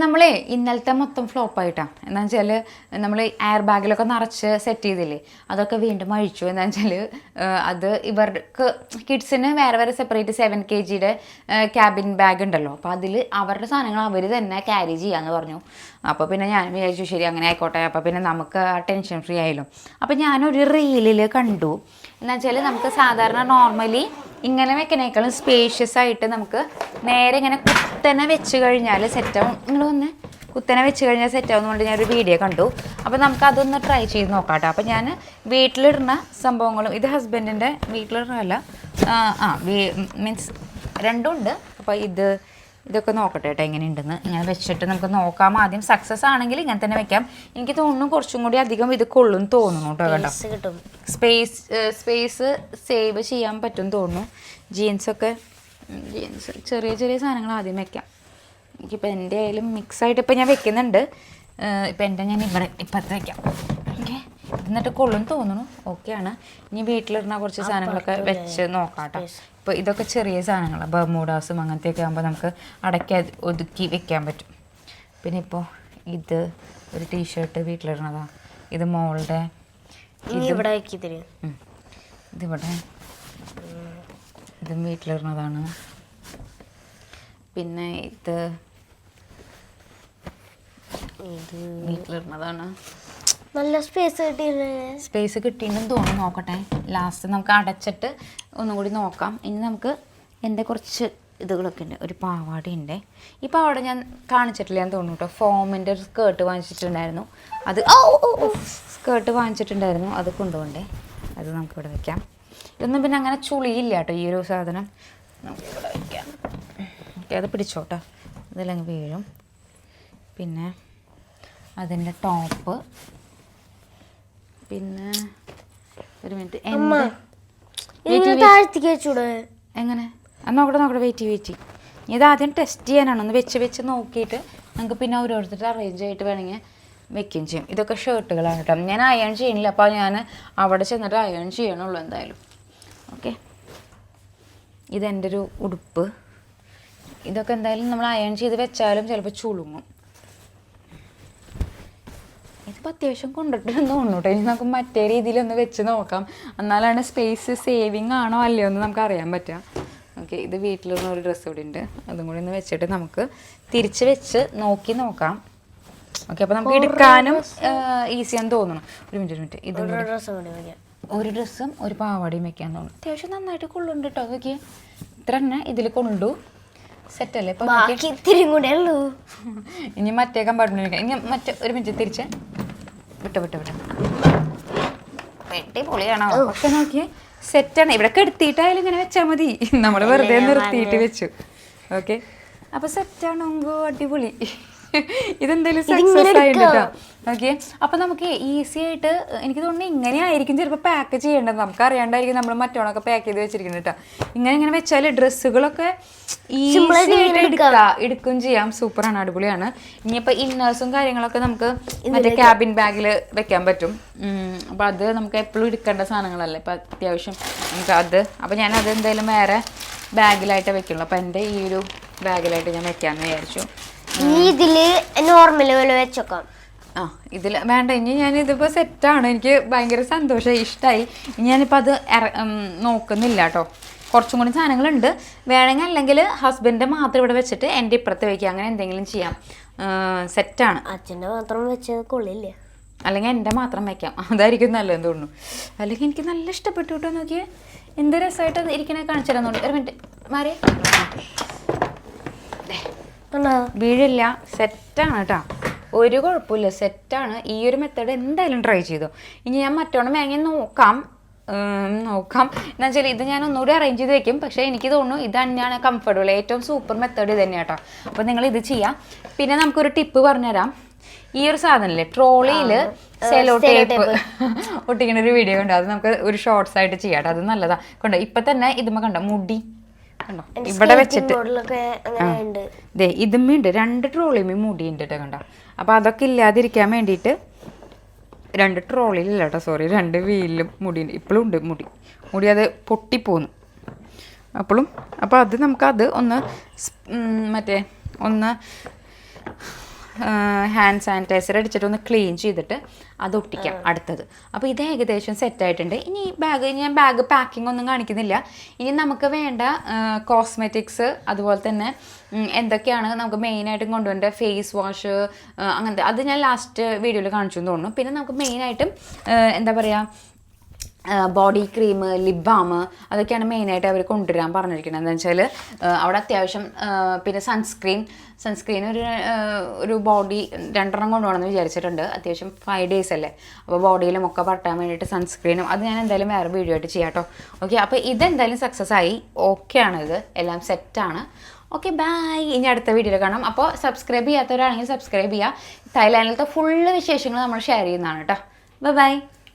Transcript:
നമ്മളെ ഇന്നലത്തെ മൊത്തം ഫ്ലോപ്പായിട്ടാണ്. എന്താണെന്ന് വെച്ചാൽ നമ്മൾ എയർ ബാഗിലൊക്കെ നിറച്ച് സെറ്റ് ചെയ്തില്ലേ, അതൊക്കെ വീണ്ടും അഴിച്ചു. എന്താണെന്ന് വെച്ചാൽ അത് ഇവർക്ക് കിഡ്സിന് വേറെ വേറെ സെപ്പറേറ്റ് 7 kg ക്യാബിൻ ബാഗ് ഉണ്ടല്ലോ. അപ്പോൾ അതിൽ അവരുടെ സാധനങ്ങൾ അവർ തന്നെ ക്യാരി ചെയ്യാമെന്ന് പറഞ്ഞു. അപ്പോൾ പിന്നെ ഞാൻ വിചാരിച്ചു ശരി അങ്ങനെ ആയിക്കോട്ടെ, അപ്പോൾ പിന്നെ നമുക്ക് ടെൻഷൻ ഫ്രീ ആയല്ലോ. അപ്പോൾ ഞാനൊരു റീലിൽ കണ്ടു. എന്താ വെച്ചാൽ നമുക്ക് സാധാരണ നോർമലി ഇങ്ങനെ വെക്കണേക്കാളും സ്പേഷ്യസ് ആയിട്ട് നമുക്ക് നേരെ ഇങ്ങനെ കുത്തനെ വെച്ച് കഴിഞ്ഞാൽ സെറ്റാവും. നിങ്ങൾ വന്ന് കുത്തനെ വെച്ച് കഴിഞ്ഞാൽ സെറ്റാവും കൊണ്ട് ഞാനൊരു വീഡിയോ കണ്ടു. അപ്പോൾ നമുക്ക് അതൊന്ന് ട്രൈ ചെയ്ത് നോക്കാം കേട്ടോ. അപ്പോൾ ഞാൻ വീട്ടിലിടുന്ന സംഭവങ്ങളും ഇത് ഹസ്ബൻഡിൻ്റെ വീട്ടിലിടുന്നതല്ല, മീൻസ് രണ്ടും ഉണ്ട്. അപ്പോൾ ഇതൊക്കെ നോക്കട്ടെ കേട്ടോ എങ്ങനെയുണ്ടെന്ന്. ഇങ്ങനെ വെച്ചിട്ട് നമുക്ക് നോക്കാം. ആദ്യം സക്സസ് ആണെങ്കിൽ ഇങ്ങനെ തന്നെ വെക്കാം. എനിക്ക് തോന്നുന്നു കുറച്ചും കൂടി അധികം ഇത് കൊള്ളും തോന്നുന്നു കേട്ടോ. കേട്ടോ സ്പേസ് സേവ് ചെയ്യാൻ പറ്റും തോന്നുന്നു. ജീൻസ് ചെറിയ ചെറിയ സാധനങ്ങൾ ആദ്യം വെക്കാം. എനിക്കിപ്പോൾ എൻ്റെ ആയാലും മിക്സായിട്ട് ഇപ്പോൾ ഞാൻ വെക്കുന്നുണ്ട്. ഇപ്പം എൻ്റെ ഞാൻ ഇപ്പത്തെ വയ്ക്കാം. ഓക്കെ, എന്നിട്ട് കൊള്ളും തോന്നുന്നു. ഓക്കെയാണ്. ഇനി വീട്ടിലിടുന്ന കുറച്ച് സാധനങ്ങളൊക്കെ വെച്ച് നോക്കാം കേട്ടോ. ഇപ്പോൾ ഇതൊക്കെ ചെറിയ സാധനങ്ങളാണ്, ബർമൂഡാസും അങ്ങനത്തെയൊക്കെ ആകുമ്പോൾ നമുക്ക് ഒതുക്കി വെക്കാൻ പറ്റും. പിന്നെ ഇപ്പോൾ ഇത് ഒരു ടീഷർട്ട് വീട്ടിലിടുന്നതാണ്. ഇത് മോളുടെ ഇതിവിടെ ഇതും വീട്ടിലിടുന്നതാണ്. പിന്നെ ഇത് വീട്ടിലിടുന്നതാണ്. നല്ല സ്പേസ് കിട്ടിയെന്ന് തോന്നുന്നു. നോക്കട്ടെ, ലാസ്റ്റ് നമുക്ക് അടച്ചിട്ട് ഒന്നും കൂടി നോക്കാം. ഇനി നമുക്ക് എൻ്റെ കുറച്ച് ഇതുകളൊക്കെ ഉണ്ട്. ഒരു പാവാടയുണ്ട്. ഈ പാവാട ഞാൻ കാണിച്ചിട്ടില്ല എന്ന് തോന്നുന്നു കേട്ടോ. ഫോമിൻ്റെ ഒരു സ്കേർട്ട് വാങ്ങിച്ചിട്ടുണ്ടായിരുന്നു. അത് കൊണ്ടുപോകണ്ടേ. അത് നമുക്കിവിടെ വയ്ക്കാം. ഇതൊന്നും പിന്നെ അങ്ങനെ ചുളിയില്ല കേട്ടോ ഈ ഒരു സാധനം. നമുക്കിവിടെ വയ്ക്കാം. ഓക്കെ, അത് പിടിച്ചോട്ടോ, അതിലങ്ങ് വീഴും. പിന്നെ അതിൻ്റെ ടോപ്പ്. പിന്നെ ഒരു മിനിറ്റ്, എങ്ങനെ നോക്കട്ടെ വെയിറ്റ്. ഇതാദ്യം ടെസ്റ്റ് ചെയ്യാനാണ്. ഒന്ന് വെച്ച് നോക്കിയിട്ട് നമുക്ക് പിന്നെ ഓരോരുത്തർ അറേഞ്ച് ആയിട്ട് വേണമെങ്കിൽ വെക്കുകയും ചെയ്യും. ഇതൊക്കെ ഷർട്ടുകളാണ് കേട്ടോ. ഞാൻ അയൺ ചെയ്യണില്ല, അപ്പോൾ ഞാൻ അവിടെ ചെന്നിട്ട് അയൺ ചെയ്യണുള്ളൂ എന്തായാലും. ഓക്കെ, ഇതെൻ്റെ ഒരു ഉടുപ്പ്. ഇതൊക്കെ എന്തായാലും നമ്മൾ അയൺ ചെയ്ത് വെച്ചാലും ചിലപ്പോൾ ചുളുങ്ങും. ഇതിപ്പോൾ അത്യാവശ്യം കൊണ്ടിട്ടുണ്ടെന്ന് തോന്നുന്നു കേട്ടോ. ഇനി നമുക്ക് മറ്റേ രീതിയിലൊന്ന് വെച്ച് നോക്കാം. എന്നാലാണ് സ്പേസ് സേവിങ് ആണോ അല്ലയോ എന്ന് നമുക്ക് അറിയാൻ പറ്റുക. ഓക്കെ, ഇത് വീട്ടിലുള്ള ഒരു ഡ്രസ്സ് കൂടി ഉണ്ട്. അതും കൂടി ഒന്ന് വെച്ചിട്ട് നമുക്ക് തിരിച്ച് വെച്ച് നോക്കാം. ഓക്കെ, അപ്പോൾ നമുക്ക് എടുക്കാനും ഈസിയാന്ന് തോന്നണം. ഒരു മിനിറ്റ്. ഇത് ഒരു ഡ്രസ്സും ഒരു പാവാടയും വെക്കാൻ തോന്നുന്നു. അത്യാവശ്യം നന്നായിട്ട് കൊള്ളുണ്ട് കേട്ടോ. നോക്കിയേ, ഇത്ര തന്നെ ഇതിൽ കൊണ്ടു. സെറ്റല്ലേ? ഇപ്പം ഇനി മറ്റേ കമ്പാർട്ട്മെന്റ് വെക്കാം. ഇനി ഒരു മിനിറ്റ് തിരിച്ച് വിട്ട് വെട്ടി പൊളിയാണോ? പക്ഷെ നോക്കിയേ, സെറ്റാണ്. ഇവിടെ കെടുത്തിയിട്ടായാലും ഇങ്ങനെ വെച്ചാൽ മതി. നമ്മൾ വെറുതെ നിർത്തിയിട്ട് വെച്ചു. ഓക്കെ, അപ്പോൾ സെറ്റാണോ? അടിപൊളി. ഇതെന്തായാലും സക്സസ് ആയിട്ട് കേട്ടോ. ഓക്കെ, അപ്പോൾ നമുക്ക് ഈസി ആയിട്ട് എനിക്ക് തോന്നുന്നു ഇങ്ങനെ ആയിരിക്കും ചിലപ്പോൾ പാക്ക് ചെയ്യേണ്ടത്. നമുക്ക് അറിയാണ്ടായിരിക്കും നമ്മൾ മറ്റോണൊക്കെ പാക്ക് ചെയ്ത് വെച്ചിരിക്കുന്നത് കേട്ടോ. ഇങ്ങനെ വെച്ചാൽ ഡ്രസ്സുകളൊക്കെ ഈസി ആയിട്ട് എടുക്കുകയും ചെയ്യാം. സൂപ്പറാണ്, അടിപൊളിയാണ്. ഇനിയിപ്പോൾ ഇന്നേഴ്സും കാര്യങ്ങളൊക്കെ നമുക്ക് മറ്റേ ക്യാബിൻ ബാഗിൽ വെക്കാൻ പറ്റും. അപ്പോൾ അത് നമുക്ക് എപ്പോഴും എടുക്കേണ്ട സാധനങ്ങളല്ലേ. ഇപ്പോൾ അത്യാവശ്യം നമുക്ക് അപ്പോൾ ഞാനത് എന്തായാലും വേറെ ബാഗിലായിട്ട് വെക്കുള്ളൂ. അപ്പോൾ എൻ്റെ ഈ ഒരു ബാഗിലായിട്ട് ഞാൻ വെക്കാമെന്ന് വിചാരിച്ചു. ഇതില് നോർമൽ പോലെ വെച്ചോക്കാം. ഇതിൽ വേണ്ട. ഇനി ഞാനിതിപ്പോൾ സെറ്റാണ്. എനിക്ക് ഭയങ്കര സന്തോഷമായി, ഇഷ്ടമായി. ഇനി ഞാനിപ്പോൾ അത് നോക്കുന്നില്ല കേട്ടോ. കുറച്ചും കൂടി സാധനങ്ങളുണ്ട്. വേണമെങ്കിൽ അല്ലെങ്കിൽ ഹസ്ബൻഡ് മാത്രം ഇവിടെ വെച്ചിട്ട് എൻ്റെ ഇപ്പുറത്ത് വയ്ക്കുക, അങ്ങനെ എന്തെങ്കിലും ചെയ്യാം. സെറ്റാണ്. അച്ഛൻ്റെ മാത്രം വെച്ചത് കൊള്ളില്ല. അല്ലെങ്കിൽ എൻ്റെ മാത്രം വയ്ക്കാം, അതായിരിക്കും നല്ലതെന്ന് തോന്നുന്നു. അല്ലെങ്കിൽ എനിക്ക് നല്ല ഇഷ്ടപ്പെട്ടു കേട്ടോ. നോക്കിയേ, എന്ത് രസമായിട്ട് ഇരിക്കണേ. കാണിച്ചു തരാൻ തോന്നുന്നു. ഒരു മിനിറ്റ് മാറി. വീഴില്ല, സെറ്റാണ് കേട്ടോ. ഒരു കുഴപ്പമില്ല, സെറ്റാണ്. ഈ ഒരു മെത്തേഡ് എന്തായാലും ട്രൈ ചെയ്തു. ഇനി ഞാൻ മറ്റോണം വേണമെങ്കിൽ നോക്കാം. എന്താ വെച്ചാൽ ഇത് ഞാൻ ഒന്നുകൂടി അറേഞ്ച് ചെയ്ത് വെക്കും. പക്ഷേ എനിക്ക് തോന്നുന്നു ഇത് തന്നെയാണ് കംഫർട്ടബിൾ. ഏറ്റവും സൂപ്പർ മെത്തേഡ് ഇത് തന്നെയാണ് കേട്ടോ. അപ്പോൾ നിങ്ങൾ ഇത് ചെയ്യാം. പിന്നെ നമുക്കൊരു ടിപ്പ് പറഞ്ഞുതരാം. ഈ ഒരു സാധനമില്ലേ, ട്രോളിയിൽ സെലോ ടേപ്പ് ഒട്ടിക്കുന്ന ഒരു വീഡിയോ ഉണ്ട്. അത് നമുക്ക് ഒരു ഷോർട്സ് ആയിട്ട് ചെയ്യാം കേട്ടോ. അത് നല്ലതാണ്. കണ്ടോ, ഇപ്പം തന്നെ ഇതുമ്മ കണ്ടോ മുടി കണ്ടോ ഇവിടെ വെച്ചിട്ട്. ഇതുമ്മയുണ്ട് 2 ട്രോളിയുമ്മ മുടി ഉണ്ട് കേട്ടോ. കണ്ടോ, അപ്പോൾ അതൊക്കെ ഇല്ലാതിരിക്കാൻ വേണ്ടിയിട്ട് 2 ട്രോളിയിലില്ല കേട്ടോ, സോറി, 2 വീലിലും മുടിയുണ്ട്. ഇപ്പോഴും ഉണ്ട് മുടി അത് പൊട്ടിപ്പോന്നു അപ്പോൾ അത് നമുക്കത് ഒന്ന് ഹാൻഡ് സാനിറ്റൈസർ അടിച്ചിട്ട് ഒന്ന് ക്ലീൻ ചെയ്തിട്ട് അത് ഒട്ടിക്കാം അടുത്തത്. അപ്പോൾ ഇത് ഏകദേശം സെറ്റായിട്ടുണ്ട്. ഇനി ഞാൻ ബാഗ് പാക്കിംഗ് ഒന്നും കാണിക്കുന്നില്ല. ഇനി നമുക്ക് വേണ്ട കോസ്മെറ്റിക്സ് അതുപോലെ തന്നെ എന്തൊക്കെയാണ് നമുക്ക് മെയിനായിട്ടും കൊണ്ടുവരേണ്ട ഫേസ് വാഷ് അങ്ങനത്തെ അത് ഞാൻ ലാസ്റ്റ് വീഡിയോയിൽ കാണിച്ചു എന്ന് തോന്നുന്നു. പിന്നെ നമുക്ക് മെയിനായിട്ടും എന്താ പറയുക ബോഡി ക്രീം, ലിപ് ബാം അതൊക്കെയാണ് മെയിനായിട്ട് അവർ കൊണ്ടുവരാൻ പറഞ്ഞിരിക്കുന്നത്. എന്താ വെച്ചാൽ അവിടെ അത്യാവശ്യം പിന്നെ സൺസ്ക്രീൻ ഒരു ബോഡി 2 കൊണ്ടുപോകണമെന്ന് വിചാരിച്ചിട്ടുണ്ട്. അത്യാവശ്യം 5 days അല്ലേ, അപ്പോൾ ബോഡിയിലും ഒക്കെ പറ്റാൻ വേണ്ടിയിട്ട് സൺസ്ക്രീനും അത് ഞാൻ എന്തായാലും വേറെ വീഡിയോ ആയിട്ട് ചെയ്യാം കേട്ടോ. ഓക്കെ, അപ്പോൾ ഇതെന്തായാലും സക്സസ് ആയി. ഓക്കെ ആണിത്, എല്ലാം സെറ്റാണ്. Okay, bye. ഇനി അടുത്ത വീഡിയോയിൽ കാണാം. അപ്പോൾ സബ്സ്ക്രൈബ് ചെയ്യാത്തവരാണെങ്കിൽ സബ്സ്ക്രൈബ് ചെയ്യുക. തായ്ലാൻഡിലത്തെ ഫുള്ള് വിശേഷങ്ങൾ നമ്മൾ ഷെയർ ചെയ്യുന്നതാണ് കേട്ടോ. ബൈ.